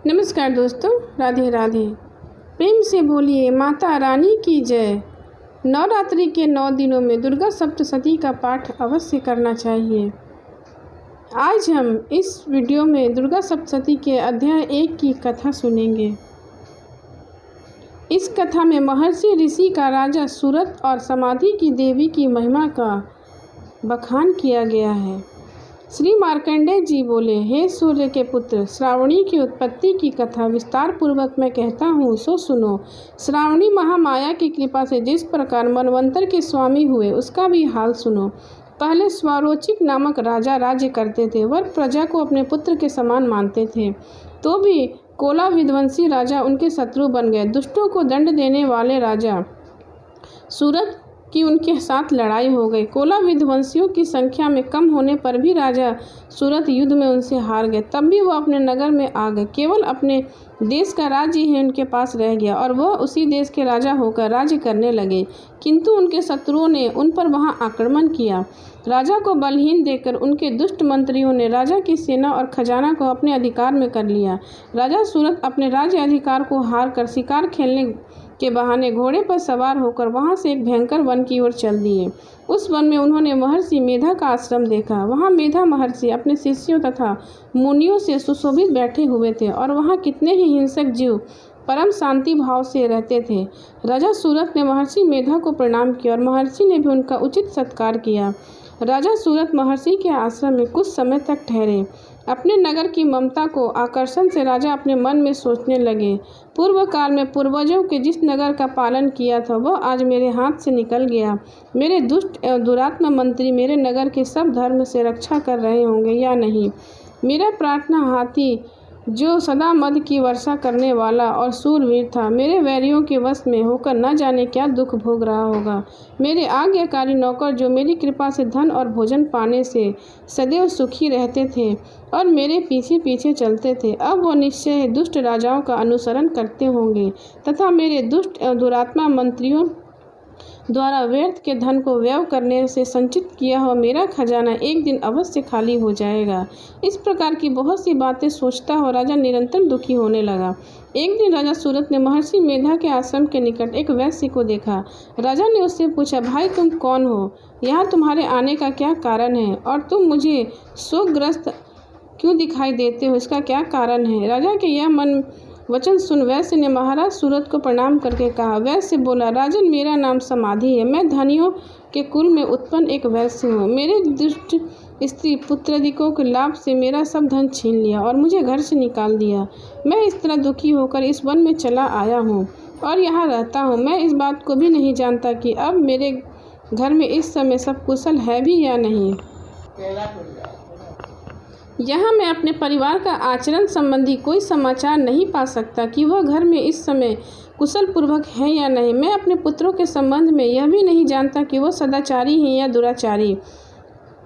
नमस्कार दोस्तों, राधे राधे। प्रेम से बोलिए माता रानी की जय। नवरात्रि के 9 दिनों में दुर्गा सप्तशती का पाठ अवश्य करना चाहिए। आज हम इस वीडियो में दुर्गा सप्तशती के अध्याय 1 की कथा सुनेंगे। इस कथा में महर्षि ऋषि का राजा सूरत और समाधि की देवी की महिमा का बखान किया गया है। श्री मार्कंडेय जी बोले, हे सूर्य के पुत्र, श्रावणी की उत्पत्ति की कथा विस्तार पूर्वक मैं कहता हूँ, सो सुनो। श्रावणी महामाया की कृपा से जिस प्रकार मनवंतर के स्वामी हुए उसका भी हाल सुनो। पहले स्वरोचिक नामक राजा राज्य करते थे। वह प्रजा को अपने पुत्र के समान मानते थे, तो भी कोला विध्वंसी राजा उनके शत्रु बन गए। दुष्टों को दंड देने वाले राजा सूरत कि उनके साथ लड़ाई हो गई। कोला विध्वंसियों की संख्या में कम होने पर भी राजा सूरत युद्ध में उनसे हार गए। तब भी वह अपने नगर में आ गए। केवल अपने देश का राज्य ही उनके पास रह गया और वह उसी देश के राजा होकर राज्य करने लगे। किंतु उनके शत्रुओं ने उन पर वहां आक्रमण किया। राजा को बलहीन देखकर उनके दुष्ट मंत्रियों ने राजा की सेना और खजाना को अपने अधिकार में कर लिया। राजा सूरत अपने राज्य अधिकार को हार कर शिकार खेलने के बहाने घोड़े पर सवार होकर वहां से एक भयंकर वन की ओर चल दिए। उस वन में उन्होंने महर्षि मेधा का आश्रम देखा। वहां मेधा महर्षि अपने शिष्यों तथा मुनियों से सुशोभित बैठे हुए थे और वहां कितने ही हिंसक जीव परम शांति भाव से रहते थे। राजा सूरत ने महर्षि मेधा को प्रणाम किया और महर्षि ने भी उनका उचित सत्कार किया। राजा सूरत महर्षि के आश्रम में कुछ समय तक ठहरे। अपने नगर की ममता को आकर्षण से राजा अपने मन में सोचने लगे, पूर्व काल में पूर्वजों के जिस नगर का पालन किया था वह आज मेरे हाथ से निकल गया। मेरे दुष्ट एवं दुरात्मा मंत्री मेरे नगर के सब धर्म से रक्षा कर रहे होंगे या नहीं। मेरा प्रार्थना हाथी जो सदा मद की वर्षा करने वाला और सूरवीर था, मेरे वैरियों के वश में होकर न जाने क्या दुख भोग रहा होगा। मेरे आज्ञाकारी नौकर जो मेरी कृपा से धन और भोजन पाने से सदैव सुखी रहते थे और मेरे पीछे पीछे चलते थे, अब वो निश्चय दुष्ट राजाओं का अनुसरण करते होंगे तथा मेरे दुष्ट एवं दुरात्मा मंत्रियों द्वारा व्यर्थ के धन को व्यय करने से संचित किया हुआ मेरा खजाना एक दिन अवश्य खाली हो जाएगा। इस प्रकार की बहुत सी बातें सोचता हुआ राजा निरंतर दुखी होने लगा। एक दिन राजा सूरत ने महर्षि मेधा के आश्रम के निकट एक वैश्य को देखा। राजा ने उससे पूछा, भाई तुम कौन हो? यहाँ तुम्हारे आने का क्या कारण है और तुम मुझे शोकग्रस्त क्यों दिखाई देते हो? इसका क्या कारण है? राजा के यह मन वचन सुन वैश्य ने महाराज सूरत को प्रणाम करके कहा। वैश्य बोला, राजन मेरा नाम समाधि है। मैं धनियों के कुल में उत्पन्न एक वैश्य हूँ। मेरे दुष्ट स्त्री पुत्रादिकों के लाभ से मेरा सब धन छीन लिया और मुझे घर से निकाल दिया। मैं इस तरह दुखी होकर इस वन में चला आया हूँ और यहाँ रहता हूँ। मैं इस बात को भी नहीं जानता कि अब मेरे घर में इस समय सब कुशल है भी या नहीं। यहाँ मैं अपने परिवार का आचरण संबंधी कोई समाचार नहीं पा सकता कि वह घर में इस समय कुशल पूर्वक है या नहीं। मैं अपने पुत्रों के संबंध में यह भी नहीं जानता कि वह सदाचारी हैं या दुराचारी।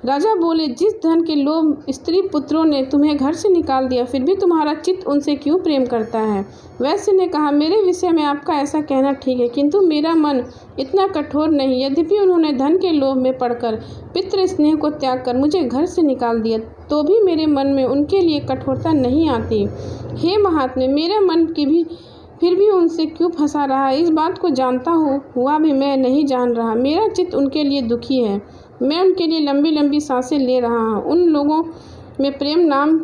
राजा बोले, जिस धन के लोभ स्त्री पुत्रों ने तुम्हें घर से निकाल दिया, फिर भी तुम्हारा चित्त उनसे क्यों प्रेम करता है? वैश्य ने कहा, मेरे विषय में आपका ऐसा कहना ठीक है, किंतु मेरा मन इतना कठोर नहीं। यद्यपि उन्होंने धन के लोभ में पड़कर पितृ स्नेह को त्याग कर मुझे घर से निकाल दिया, तो भी मेरे मन में उनके लिए कठोरता नहीं आती। हे महात्मे, मेरा मन की भी फिर भी उनसे क्यों फंसा रहा है? इस बात को जानता हुआ भी मैं नहीं जान रहा। मेरा चित्त उनके लिए दुखी है। मैं उनके लिए लंबी लंबी सांसें ले रहा हूँ। उन लोगों में प्रेम नाम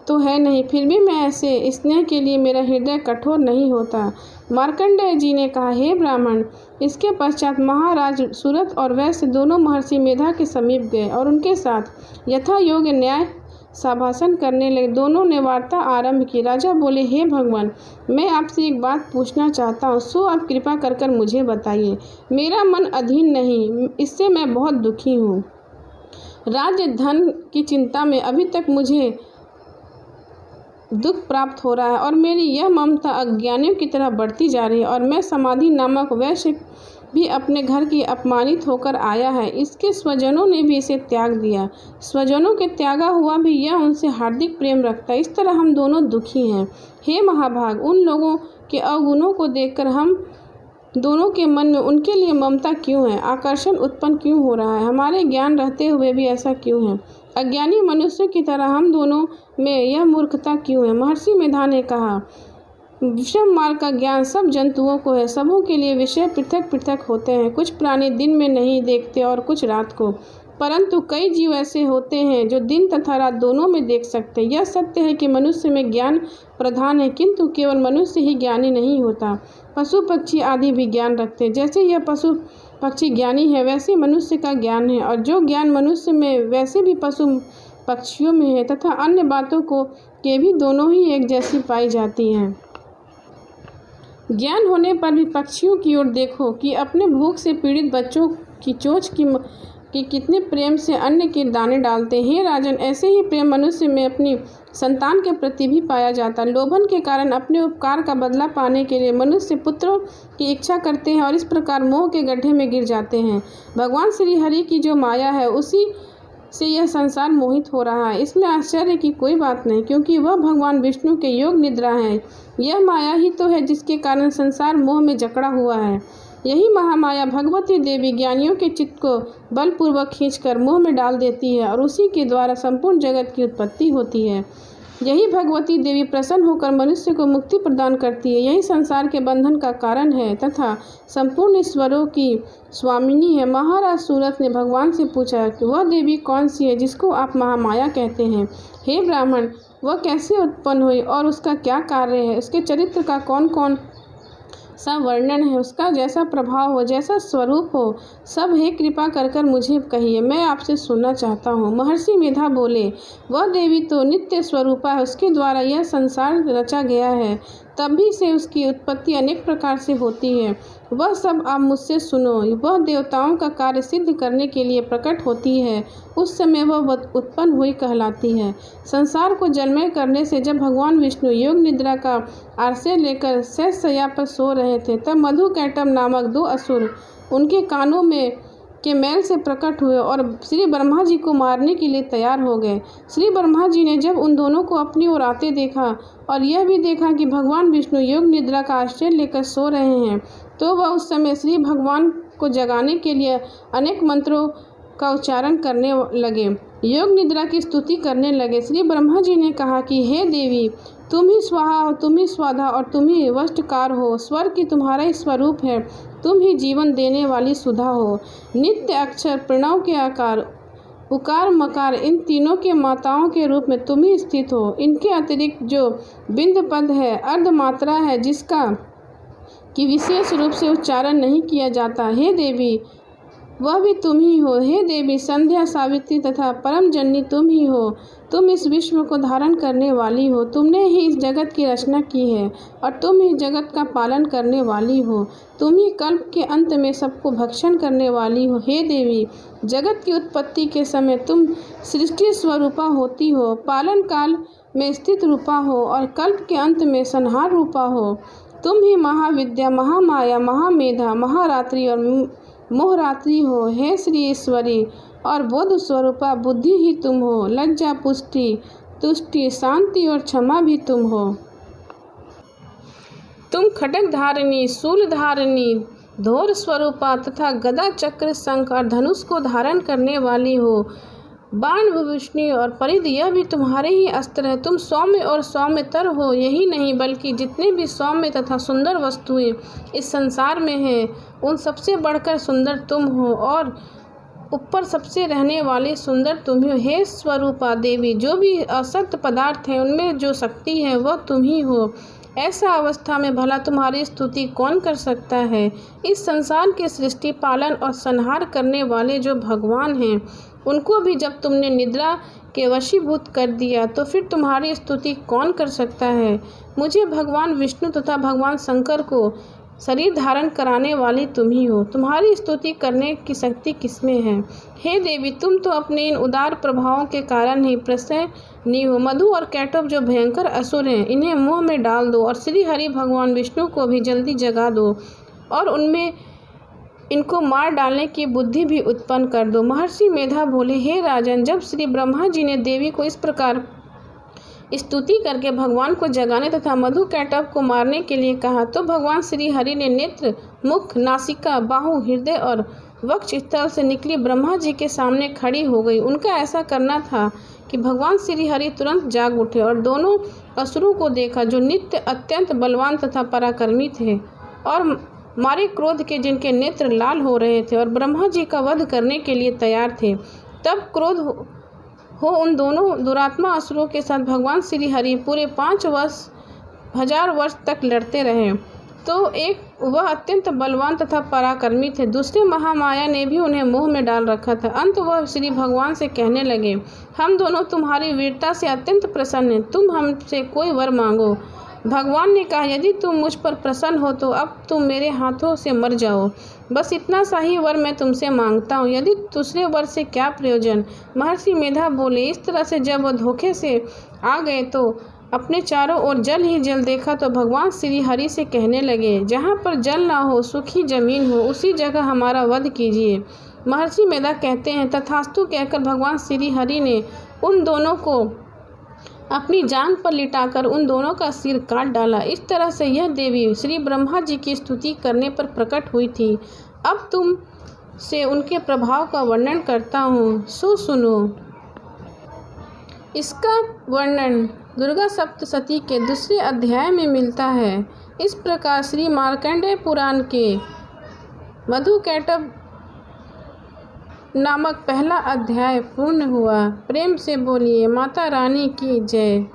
तो है नहीं, फिर भी मैं ऐसे स्नेह के लिए मेरा हृदय कठोर नहीं होता। मार्कंडेय जी ने कहा, हे ब्राह्मण। इसके पश्चात महाराज सूरत और वैश्य दोनों महर्षि मेधा के समीप गए और उनके साथ यथा योग्य न्याय संभाषण करने लगे। दोनों ने वार्ता आरंभ की। राजा बोले, हे भगवान, मैं आपसे एक बात पूछना चाहता हूँ, सो आप कृपा कर कर मुझे बताइए। मेरा मन अधीन नहीं, इससे मैं बहुत दुखी हूँ। राज्य धन की चिंता में अभी तक मुझे दुख प्राप्त हो रहा है और मेरी यह ममता अज्ञानियों की तरह बढ़ती जा रही है और मैं समाधि नामक वैश्य भी अपने घर की अपमानित होकर आया है। इसके स्वजनों ने भी इसे त्याग दिया। स्वजनों के त्यागा हुआ भी यह उनसे हार्दिक प्रेम रखता है। इस तरह हम दोनों दुखी हैं। हे महाभाग, उन लोगों के अवगुणों को देखकर हम दोनों के मन में उनके लिए ममता क्यों है, आकर्षण उत्पन्न क्यों हो रहा है, हमारे ज्ञान रहते हुए भी ऐसा क्यों है, अज्ञानी मनुष्य की तरह हम दोनों में यह मूर्खता क्यों है। महर्षि मेधा ने कहा, विषम मार्ग का ज्ञान सब जंतुओं को है, सबों के लिए विषय पृथक पृथक होते हैं। कुछ प्राणी दिन में नहीं देखते और कुछ रात को, परंतु कई जीव ऐसे होते हैं जो दिन तथा रात दोनों में देख सकते हैं। यह सत्य है कि मनुष्य में ज्ञान प्रधान है, किंतु केवल मनुष्य ही ज्ञानी नहीं होता, पशु पक्षी आदि भी ज्ञान रखते हैं। जैसे यह पशु पक्षी ज्ञानी है वैसे मनुष्य का ज्ञान है, और जो ज्ञान मनुष्य में वैसे भी पशु पक्षियों में है, तथा अन्य बातों को के भी दोनों ही एक जैसी पाई जाती हैं। ज्ञान होने पर भी पक्षियों की ओर देखो कि अपने भूख से पीड़ित बच्चों की चोंच कि कितने प्रेम से अन्न के दाने डालते हैं। हे राजन, ऐसे ही प्रेम मनुष्य में अपनी संतान के प्रति भी पाया जाता है। लोभन के कारण अपने उपकार का बदला पाने के लिए मनुष्य पुत्रों की इच्छा करते हैं और इस प्रकार मोह के गड्ढे में गिर जाते हैं। भगवान श्री हरि की जो माया है उसी से यह संसार मोहित हो रहा है। इसमें आश्चर्य की कोई बात नहीं, क्योंकि वह भगवान विष्णु के योग निद्रा है। यह माया ही तो है जिसके कारण संसार मोह में जकड़ा हुआ है। यही महामाया भगवती देवी ज्ञानियों के चित्त को बलपूर्वक खींचकर मोह में डाल देती है और उसी के द्वारा संपूर्ण जगत की उत्पत्ति होती है। यही भगवती देवी प्रसन्न होकर मनुष्य को मुक्ति प्रदान करती है। यही संसार के बंधन का कारण है तथा संपूर्ण ईश्वरों की स्वामिनी है। महाराज सूरत ने भगवान से पूछा कि वह देवी कौन सी है जिसको आप महामाया कहते हैं। हे ब्राह्मण, वह कैसे उत्पन्न हुई और उसका क्या कार्य है, उसके चरित्र का कौन कौन सा वर्णन है, उसका जैसा प्रभाव हो, जैसा स्वरूप हो, सब हे कृपा कर मुझे कहिए, मैं आपसे सुनना चाहता हूँ। महर्षि मेधा बोले, वह देवी तो नित्य स्वरूपा है, उसके द्वारा यह संसार रचा गया है, तभी से उसकी उत्पत्ति अनेक प्रकार से होती है। वह सब आप मुझसे सुनो। वह देवताओं का कार्य सिद्ध करने के लिए प्रकट होती है, उस समय वह उत्पन्न हुई कहलाती है। संसार को जन्मय करने से जब भगवान विष्णु योग निद्रा का आश्रय लेकर शैय्या पर सो रहे थे, तब मधुकैटभ नामक 2 असुर उनके कानों में के मैल से प्रकट हुए और श्री ब्रह्मा जी को मारने के लिए तैयार हो गए। श्री ब्रह्मा जी ने जब उन दोनों को अपनी ओर आते देखा और यह भी देखा कि भगवान विष्णु योग निद्रा का आश्रय लेकर सो रहे हैं, तो वह उस समय श्री भगवान को जगाने के लिए अनेक मंत्रों का उच्चारण करने लगे, योग निद्रा की स्तुति करने लगे। श्री ब्रह्मा जी ने कहा कि हे देवी, तुम ही स्वाहा हो, तुम ही स्वाधा और तुम ही वष्टकार हो। स्वर्ग की तुम्हारा ही स्वरूप है, तुम ही जीवन देने वाली सुधा हो। नित्य अक्षर प्रणव के आकार, उकार मकार, इन तीनों के माताओं के रूप में तुम ही स्थित हो। इनके अतिरिक्त जो बिंद पद है, अर्ध मात्रा है, जिसका कि विशेष रूप से उच्चारण नहीं किया जाता, हे देवी वह भी तुम ही हो। हे देवी, संध्या, सावित्री तथा परम जननी तुम ही हो। तुम इस विश्व को धारण करने वाली हो, तुमने ही इस जगत की रचना की है और तुम ही जगत का पालन करने वाली हो। तुम ही कल्प के अंत में सबको भक्षण करने वाली हो। हे देवी, जगत की उत्पत्ति के समय तुम सृष्टि स्वरूपा होती हो, पालन काल में स्थित रूपा हो और कल्प के अंत में संहार रूपा हो। तुम ही महाविद्या, महामाया, महामेधा, महारात्रि और मोहरात्रि हो। हे श्री ईश्वरी और बोध स्वरूपा बुद्धि ही तुम हो। लज्जा, पुष्टि, तुष्टि, शांति और क्षमा भी तुम हो। तुम खड्ग धारिणी, शूल धारिणी, धौर स्वरूपा तथा गदा, चक्र, शंख और धनुष को धारण करने वाली हो। बाण, विभूषणी और परिध, यह भी तुम्हारे ही अस्त्र है। तुम सौम्य और सौम्यतर हो। यही नहीं बल्कि जितने भी सौम्य तथा सुंदर वस्तुएं इस संसार में हैं, उन सबसे बढ़कर सुंदर तुम हो और ऊपर सबसे रहने वाली सुंदर तुम ही हो। हे स्वरूपा देवी, जो भी असक्त पदार्थ हैं उनमें जो शक्ति है वह तुम ही हो। ऐसा अवस्था में भला तुम्हारी स्तुति कौन कर सकता है। इस संसार के सृष्टि, पालन और संहार करने वाले जो भगवान हैं, उनको भी जब तुमने निद्रा के वशीभूत कर दिया, तो फिर तुम्हारी स्तुति कौन कर सकता है। मुझे भगवान विष्णु तथा भगवान शंकर को शरीर धारण कराने वाली तुम ही हो। तुम्हारी स्तुति करने की शक्ति किसमें है। हे देवी, तुम तो अपने इन उदार प्रभावों के कारण ही प्रसन्नी हो। मधु और कैटभ जो भयंकर असुर हैं, इन्हें मुंह में डाल दो और श्री हरि भगवान विष्णु को भी जल्दी जगा दो और उनमें इनको मार डालने की बुद्धि भी उत्पन्न कर दो। महर्षि मेधा बोले, हे राजन, जब श्री ब्रह्मा जी ने देवी को इस प्रकार स्तुति करके भगवान को जगाने तथा मधुकैटभ को मारने के लिए कहा तो भगवान श्री हरि ने नेत्र, मुख, नासिका, बाहु, हृदय और वक्ष स्थल से निकली ब्रह्मा जी के सामने खड़ी हो गई। उनका ऐसा करना था कि भगवान श्री हरि तुरंत जाग उठे और दोनों असुरों को देखा जो नित्य अत्यंत बलवान तथा पराक्रमी थे और मारे क्रोध के जिनके नेत्र लाल हो रहे थे और ब्रह्मा जी का वध करने के लिए तैयार थे। तब क्रोध हो उन दोनों दुरात्मा असुरों के साथ भगवान श्री हरि पूरे 5,000 वर्ष तक लड़ते रहे। तो एक वह अत्यंत बलवान तथा पराक्रमी थे, दूसरे महामाया ने भी उन्हें मोह में डाल रखा था। अंत वह श्री भगवान से कहने लगे, हम दोनों तुम्हारी वीरता से अत्यंत प्रसन्न हैं, तुम हमसे कोई वर मांगो। भगवान ने कहा, यदि तुम मुझ पर प्रसन्न हो तो अब तुम मेरे हाथों से मर जाओ, बस इतना सा ही वर मैं तुमसे मांगता हूँ, यदि दूसरे वर से क्या प्रयोजन। महर्षि मेधा बोले, इस तरह से जब वह धोखे से आ गए तो अपने चारों ओर जल ही जल देखा तो भगवान श्री हरि से कहने लगे, जहाँ पर जल ना हो, सूखी जमीन हो, उसी जगह हमारा वध कीजिए। महर्षि मेधा कहते हैं, तथास्तु कहकर भगवान श्री हरि ने उन दोनों को अपनी जांघ पर लिटाकर उन दोनों का सिर काट डाला। इस तरह से यह देवी श्री ब्रह्मा जी की स्तुति करने पर प्रकट हुई थी। अब तुम से उनके प्रभाव का वर्णन करता हूँ, सो सुनो। इसका वर्णन दुर्गा सप्तशती के दूसरे अध्याय में मिलता है। इस प्रकार श्री मार्कंडेय पुराण के मधुकैटभ नामक पहला अध्याय पूर्ण हुआ। प्रेम से बोलिए माता रानी की जय।